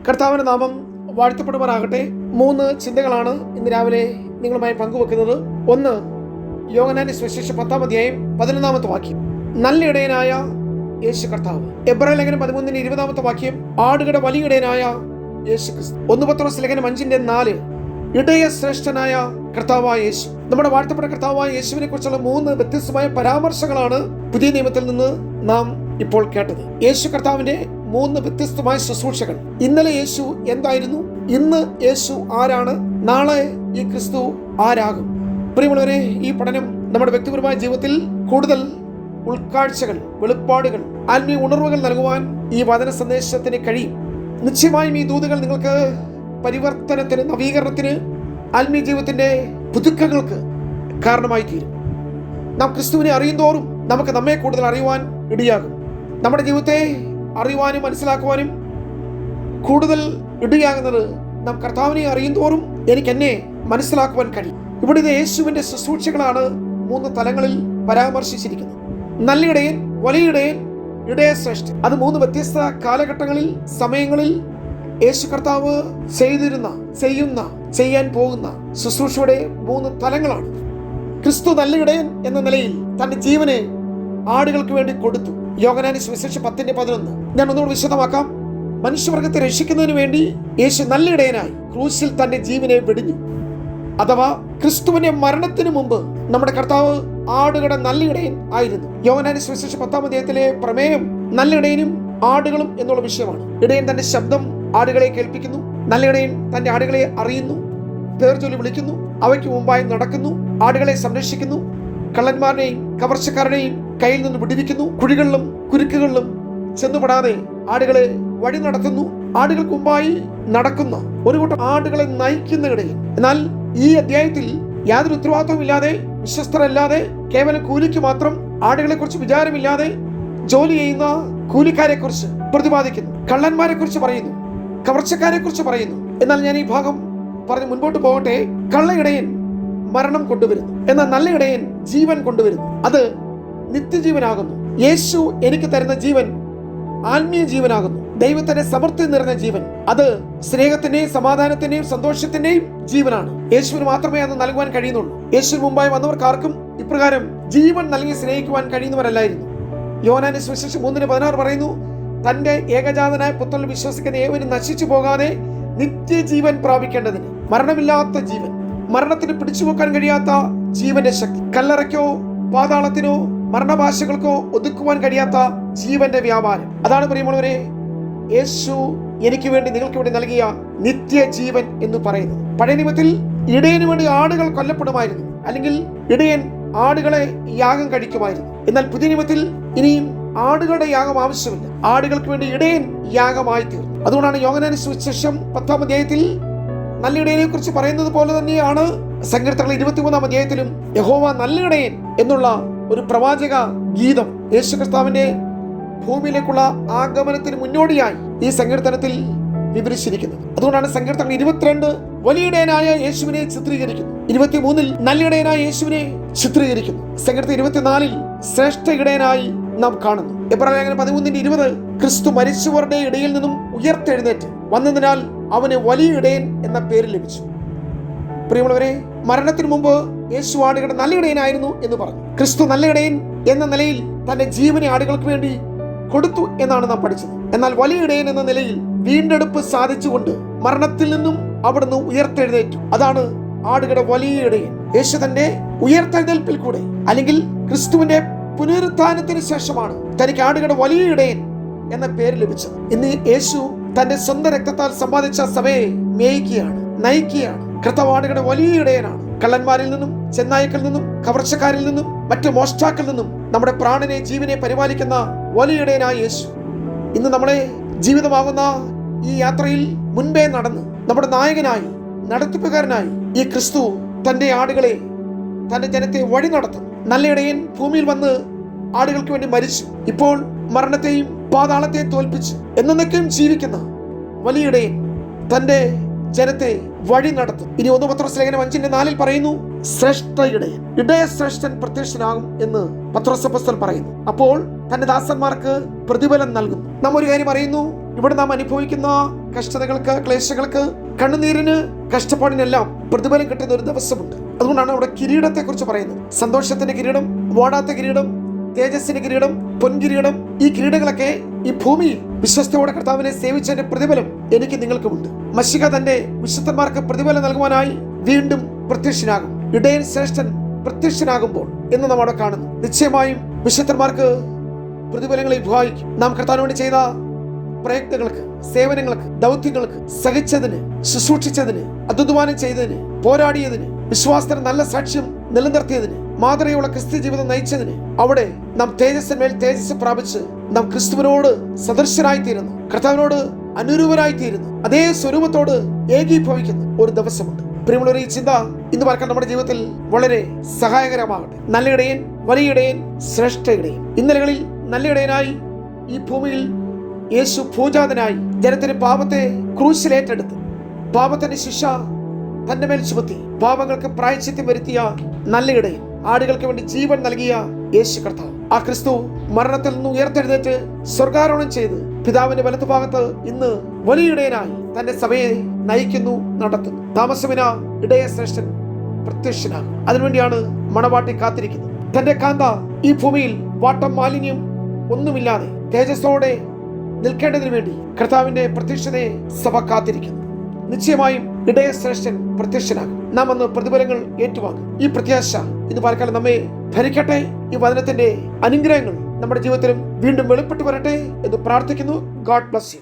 കർത്താവിന്റെ നാമം വാഴ്ത്തപ്പെടുവാനാകട്ടെ. 3 ചിന്തകളാണ് ഇന്ന് രാവിലെ നിങ്ങളുമായി പങ്കുവെക്കുന്നത്. ഒന്ന്, യോഹന്നാന്റെ സുവിശേഷം 10-ാം അധ്യായം 11-ാമത്തെ വാക്യം, നല്ല ഇടയനായ യേശു കർത്താവ്. എബ്രായ ലേഖനം 13-ന്റെ 20-ാമത്തെ വാക്യം, ആടുകളുടെ വലിയ ഇടയനായ യേശു ക്രിസ്തു. 1 പത്രോസ് ലേഖനം 5-ന്റെ 4, ഇടയ ശ്രേഷ്ഠനായ കർത്താവായ യേശു. നമ്മുടെ വാഴ്ത്തപ്പെട്ട കർത്താവായ യേശുവിനെ കുറിച്ചുള്ള 3 വ്യത്യസ്തമായ പരാമർശങ്ങളാണ് പുതിയ നിയമത്തിൽ നിന്ന് നാം ഇപ്പോൾ കേട്ടത്. യേശു കർത്താവിന്റെ 3 വ്യത്യസ്തമായ ശുശ്രൂഷകൾ. ഇന്നലെ യേശു എന്തായിരുന്നു, ഇന്ന് യേശു ആരാണ്, നാളെ ഈ ക്രിസ്തു ആരാകും? പ്രിയമുള്ളവരെ, ഈ പഠനം നമ്മുടെ വ്യക്തിപരമായ ജീവിതത്തിൽ കൂടുതൽ ഉൾക്കാഴ്ചകൾ, വെളിപ്പാടുകൾ, ആത്മീയ ഉണർവുകൾ നൽകുവാൻ ഈ വചന സന്ദേശത്തിന് കഴിയും. നിശ്ചയമായും ഈ ദൂതുകൾ നിങ്ങൾക്ക് പരിവർത്തനത്തിന്, നവീകരണത്തിന്, ആത്മീയ ജീവിതത്തിന്റെ പുതുക്കങ്ങൾക്ക് കാരണമായി തീരും. നാം ക്രിസ്തുവിനെ അറിയുന്തോറും നമുക്ക് നമ്മെ കൂടുതൽ അറിയുവാൻ ഇടയാകും. നമ്മുടെ ജീവിതത്തെ അറിയുവാനും മനസ്സിലാക്കുവാനും കൂടുതൽ ഇടയാകുന്നത് നാം കർത്താവിനെ അറിയുന്തോറും എനിക്ക് എന്നെ മനസ്സിലാക്കുവാൻ കഴിയും. ഇവിടെ ഇത് യേശുവിന്റെ ശുശ്രൂഷകളാണ് 3 തലങ്ങളിൽ പരാമർശിച്ചിരിക്കുന്നത്. നല്ല ഇടയൻ, വലിയ ഇടയൻ, ഇടയശ്രേഷ്ഠൻ. അത് 3 വ്യത്യസ്ത കാലഘട്ടങ്ങളിൽ, സമയങ്ങളിൽ യേശു കർത്താവ് ചെയ്യാൻ പോകുന്ന ശുശ്രൂഷയുടെ 3 തലങ്ങളാണ്. ക്രിസ്തു നല്ല ഇടയൻ എന്ന നിലയിൽ തന്റെ ജീവനെ ആടുകൾക്ക് വേണ്ടി കൊടുത്തു. യോഹന്നാന്റെ സുവിശേഷം 10-11. ഞാൻ ഒന്നുകൂടി വിശദമാക്കാം. മനുഷ്യവർഗത്തെ രക്ഷിക്കുന്നതിന് വേണ്ടി യേശു നല്ല ഇടയനായി ക്രൂശിൽ തന്റെ ജീവനെ വെടിഞ്ഞു. അഥവാ ക്രിസ്തുവിന്റെ മരണത്തിന് മുമ്പ് നമ്മുടെ കർത്താവ് ആടുകളുടെ നല്ല ഇടയൻ ആയിരുന്നു. യോഹന്നാന്റെ സുവിശേഷം 10-ാം അധ്യായത്തിലെ പ്രമേയം നല്ല ഇടയനും ആടുകളും എന്നുള്ള വിഷയമാണ്. ഇടയൻ തന്റെ ശബ്ദം ആടുകളെ കേൾപ്പിക്കുന്നു. നല്ല ഇടയൻ തന്റെ ആടുകളെ അറിയുന്നു, പേർ ചൊല്ലി വിളിക്കുന്നു, അവയ്ക്ക് മുമ്പായി നടക്കുന്നു, ആടുകളെ സംരക്ഷിക്കുന്നു, കള്ളന്മാരുടെയും കവർച്ചക്കാരുടെയും കയ്യിൽ നിന്ന് വിടുവിക്കുന്നു, കുഴികളിലും കുരുക്കുകളിലും ചെന്നുപെടാതെ ആടുകളെ വഴി നടത്തുന്നു, ആടുകൾക്ക് മുമ്പായി നടക്കുന്ന ഒരു കൂട്ടം ആടുകളെ നയിക്കുന്ന ഇടയൻ. എന്നാൽ ഈ അധ്യായത്തിൽ യാതൊരു ഉത്തരവാദിത്വമില്ലാതെ, വിശ്വസ്തരല്ലാതെ, കേവലം കൂലിക്ക് മാത്രം ആടുകളെ കുറിച്ച് വിചാരമില്ലാതെ ജോലി ചെയ്യുന്ന കൂലിക്കാരെ കുറിച്ച് പ്രതിപാദിക്കുന്നു, കള്ളന്മാരെ കുറിച്ച് പറയുന്നു, കവർച്ചക്കാരെ കുറിച്ച് പറയുന്നു. എന്നാൽ ഞാൻ ഈ ഭാഗം പറഞ്ഞ് മുൻപോട്ട് പോകട്ടെ. കള്ള ഇടയൻ മരണം കൊണ്ടുവരുന്നു, എന്നാൽ നല്ല ഇടയൻ ജീവൻ കൊണ്ടുവരുന്നു. അത് നിത്യജീവനാകുന്നു. യേശു എനിക്ക് തരുന്ന ജീവൻ ആത്മീയ ജീവനാകുന്നു. ദൈവത്തിന്റെ സമൃദ്ധി നിറഞ്ഞ ജീവൻ. അത് സ്നേഹത്തിന്റെയും സമാധാനത്തിന്റെയും സന്തോഷത്തിന്റെയും ജീവനാണ്. യേശുവിന് മാത്രമേ അത് നൽകുവാൻ കഴിയുന്നുള്ളൂ. യേശുവിന് മുമ്പായി വന്നവർക്കാർക്കും ഇപ്രകാരം ജീവൻ നൽകി സ്നേഹിക്കുവാൻ കഴിയുന്നവരല്ലായിരുന്നു. യോഹന്നാന്റെ സുവിശേഷം 3:16 പറയുന്നു, തന്റെ ഏകജാതനായ പുത്രനിൽ വിശ്വസിക്കുന്ന ഏവരും നശിച്ചു പോകാതെ നിത്യജീവൻ പ്രാപിക്കേണ്ടതിന്. മരണമില്ലാത്ത ജീവൻ, മരണത്തിന് പിടിച്ചുപോക്കാൻ കഴിയാത്ത ജീവന്റെ ശക്തി, കല്ലറയ്ക്കോ പാതാളത്തിനോ മരണഭാഷകൾക്കോ ഒതുക്കുവാൻ കഴിയാത്ത ജീവന്റെ വ്യാപാരം. അതാണ് പ്രിയമുള്ളവരെ യേശു എനിക്ക് വേണ്ടി, നിങ്ങൾക്ക് വേണ്ടി നൽകിയ നിത്യജീവൻ എന്ന് പറയുന്നത്. പഴയ നിയമത്തിൽ ഇടയന് വേണ്ടി ആടുകൾ കൊല്ലപ്പെടുമായിരുന്നു, അല്ലെങ്കിൽ ഇടയൻ ആടുകളെ യാഗം കഴിക്കുമായിരുന്നു. എന്നാൽ പുതിയ നിയമത്തിൽ ഇനിയും ആടുകളുടെ യാഗം ആവശ്യമില്ല. ആടുകൾക്ക് വേണ്ടി ഇടയൻ യാഗമായി തീർന്നു. അതുകൊണ്ടാണ് യോഹന്നാന്റെ സുവിശേഷം 10-ാം അധ്യായത്തിൽ നല്ല ഇടയനെ കുറിച്ച് പറയുന്നത് പോലെ തന്നെയാണ് സങ്കീർത്തനങ്ങൾ 23-ാം അധ്യായത്തിലും യഹോവ നല്ല ഇടയൻ എന്നുള്ള ഒരു പ്രവാചക ഗീതം യേശു ക്രിസ്തുവിന്റെ ഭൂമിയിലേക്കുള്ള ആഗമനത്തിന് മുന്നോടിയായി ഈ സങ്കീർത്തനത്തിൽ വിവരിച്ചിരിക്കുന്നത്. അതുകൊണ്ടാണ് സങ്കീർത്തനം 22 വലിയ ഇടയനായ യേശുവിനെ ചിത്രീകരിക്കുന്നു, 23-ൽ നല്ല ഇടയനായ യേശുവിനെ ചിത്രീകരിക്കുന്നു, സങ്കീർത്തനം 24-ൽ ശ്രേഷ്ഠ ഇടയനായി നാം കാണുന്നു. എബ്രായ ലേഖനം 13-20 ക്രിസ്തു മരിച്ചവരുടെ ഇടയിൽ നിന്നും ഉയർത്തെഴുന്നേറ്റ് വന്നതിനാൽ അവന് വലിയ ഇടയൻ എന്ന പേര് ലഭിച്ചു. പ്രിയമുള്ളവരെ, മരണത്തിന് മുമ്പ് യേശു ആടുകളുടെ നല്ല ഇടയനായിരുന്നു എന്ന് പറഞ്ഞു. ക്രിസ്തു നല്ല ഇടയൻ എന്ന നിലയിൽ തന്റെ ജീവനെ ആടുകൾക്ക് വേണ്ടി കൊടുത്തു എന്നാണ് നാം പഠിച്ചത്. എന്നാൽ വലിയ ഇടയൻ എന്ന നിലയിൽ വീണ്ടെടുപ്പ് സാധിച്ചുകൊണ്ട് മരണത്തിൽ നിന്നും അവിടുന്ന് ഉയർത്തെഴുന്നേറ്റു. അതാണ് ആടുകളുടെ വലിയ ഇടയൻ. യേശു തന്റെ ഉയർത്തെഴുന്നേൽപ്പിൽ കൂടെ, അല്ലെങ്കിൽ ക്രിസ്തുവിന്റെ പുനരുത്ഥാനത്തിന് ശേഷമാണ് തനിക്ക് ആടുകളുടെ വലിയ ഇടയൻ എന്ന പേര് ലഭിച്ചത്. ഇന്ന് യേശു തന്റെ സ്വന്തം രക്തത്താൽ സമ്പാദിച്ച സഭയെ മേയ്ക്കുകയാണ്, നയിക്കുകയാണ്. കർത്താവാടുകളുടെ വലിയ ഇടയനാണ്. കള്ളന്മാരിൽ നിന്നും, ചെന്നായ്ക്കളിൽ നിന്നും, കവർച്ചക്കാരിൽ നിന്നും, മറ്റു മോഷ്ടാക്കളിൽ നിന്നും നമ്മുടെ പ്രാണനെ, ജീവനെ പരിപാലിക്കുന്ന വലിയ ഇടയനായ യേശു ഇന്ന് നമ്മളെ ജീവിതമാകുന്ന ഈ യാത്രയിൽ മുൻപേ നടന്ന് നമ്മുടെ നായകനായി, നടത്തിപ്പുകാരനായി ഈ ക്രിസ്തു തന്റെ ആടുകളെ, തന്റെ ജനത്തെ വഴി നടത്തുന്നു. നല്ല ഇടയൻ ഭൂമിയിൽ വന്ന് ആടുകൾക്ക് വേണ്ടി മരിച്ചു. ഇപ്പോൾ മരണത്തെയും പാതാളത്തെയും തോൽപ്പിച്ച് എന്നേക്കും ജീവിക്കുന്ന വലിയ ഇടയൻ തന്റെ ജനത്തെ വഴി നടത്തും. ഇനി 1 പത്രോസ് ലേഖനം 5:4 പറയുന്നു, ശ്രേഷ്ഠ ഇടയൻ, ഇടയശ്രേഷ്ഠൻ പ്രത്യക്ഷനാകും എന്ന് പത്രോസ് അപ്പോസ്തലൻ പറയുന്നു. അപ്പോൾ തന്റെ ദാസന്മാർക്ക് പ്രതിഫലം നൽകുന്നു. നാം ഒരു കാര്യം അറിയുന്നു, ഇവിടെ നാം അനുഭവിക്കുന്ന കഷ്ടതകൾക്ക്, ക്ലേശങ്ങൾക്ക്, കണ്ണുനീരിന്, കഷ്ടപ്പാടിനെല്ലാം പ്രതിഫലം കിട്ടുന്ന ഒരു ദിവസമുണ്ട്. അതുകൊണ്ടാണ് അവിടെ കിരീടത്തെ കുറിച്ച് പറയുന്നത്. സന്തോഷത്തിന്റെ കിരീടം, വാടാത്ത കിരീടം, തേജസ്സിന്റെ കിരീടം, പൊൻകിരീടം. ഈ കിരീടങ്ങളൊക്കെ ഈ ഭൂമിയിൽ വിശ്വസ്തയോടെ കർത്താവിനെ സേവിച്ചതിന്റെ പ്രതിഫലം എനിക്ക് നിങ്ങൾക്കുമുണ്ട്. മശിഹ തന്റെ വിശുദ്ധന്മാർക്ക് പ്രതിഫലം നൽകുവാനായി വീണ്ടും പ്രത്യക്ഷനാകും. ഇടയൻ ശ്രേഷ്ഠൻ പ്രത്യക്ഷനാകുമ്പോൾ എന്ന് നാം അവിടെ കാണുന്നു. നിശ്ചയമായും വിശുദ്ധന്മാർക്ക് പ്രതിഫലങ്ങളെ വിഭാഗിക്കും. നാം കർത്താവിന് വേണ്ടി ചെയ്ത പ്രയത്നങ്ങൾക്ക്, സേവനങ്ങൾക്ക്, ദൗത്യങ്ങൾക്ക്, സഹിച്ചതിന്, ശുശ്രൂഷിച്ചതിന്, അധ്വാനം ചെയ്തതിന്, പോരാടിയതിന്, വിശ്വാസത്തിന് നല്ല സാക്ഷ്യം നിലനിർത്തിയതിന്, മാതൃകയുള്ള ക്രിസ്ത്യ ജീവിതം നയിച്ചതിന് അവിടെ നാം തേജസ്സിന്മേൽ തേജസ് പ്രാപിച്ച് നാം ക്രിസ്തുവിനോട് സദൃശരായിത്തീരുന്നു, കർത്താവിനോട് അനുരൂപരായിത്തീരുന്നു, അതേ സ്വരൂപത്തോട് ഏകീഭവിക്കുന്ന ഒരു ദിവസമുണ്ട്. പ്രിയമുള്ളവരെ, ഈ ചിന്ത ഇന്ന് പാർക്കാൻ നമ്മുടെ ജീവിതത്തിൽ വളരെ സഹായകരമാകട്ടെ. നല്ല ഇടയൻ, വലിയ ഇടയൻ, ശ്രേഷ്ഠ ഇടയൻ. ഇന്നലകളിൽ നല്ല ഇടയനായി ഈ ഭൂമിയിൽ യേശു ഭൂജാതനായി ജനത്തിന് പാപത്തെ ക്രൂശിലേറ്റെടുത്ത് പാപത്തിന്റെ ശിക്ഷ തന്റെ മേൽ ചുമത്തി പാപങ്ങൾക്ക് പ്രായശ്ചിത്തം വരുത്തിയ നല്ല ഇടയൻ, ആടുകൾക്ക് വേണ്ടി ജീവൻ നൽകിയ യേശു കർത്താവ്. ആ ക്രിസ്തു മരണത്തിൽ നിന്ന് ഉയർത്തെഴുന്നേറ്റ് സ്വർഗാരോഹണം ചെയ്ത് പിതാവിന്റെ വലത്തുഭാഗത്ത് ഇന്ന് വലിയ ഇടയനായി തന്റെ സഭയെ നയിക്കുന്നു, നടത്തുന്നു. താമസമിന ഇടയ ശ്രേഷ്ഠൻ പ്രത്യക്ഷനാകും. അതിനുവേണ്ടിയാണ് മണവാട്ടി കാത്തിരിക്കുന്നത്. തന്റെ കാന്ത ഈ ഭൂമിയിൽ വാട്ടം മാലിന്യം ഒന്നുമില്ലാതെ തേജസ്സോടെ നിൽക്കേണ്ടതിനു വേണ്ടി കർത്താവിന്റെ പ്രത്യക്ഷതയെ സഭ കാത്തിരിക്കുന്നു. നിശ്ചയമായും ഇടയ ശ്രേഷ്ഠൻ പ്രത്യക്ഷനാകും. നാം അന്ന് പ്രതിഫലങ്ങൾ ഏറ്റുവാങ്ങും. ഈ പ്രത്യാശ ഇന്ന് പാർക്കാലം നമ്മെ ഭരിക്കട്ടെ. ഈ വചനത്തിന്റെ അനുഗ്രഹങ്ങൾ നമ്മുടെ ജീവിതത്തിലും വീണ്ടും വെളിപ്പെട്ടു വരട്ടെ എന്ന് പ്രാർത്ഥിക്കുന്നു. God bless you.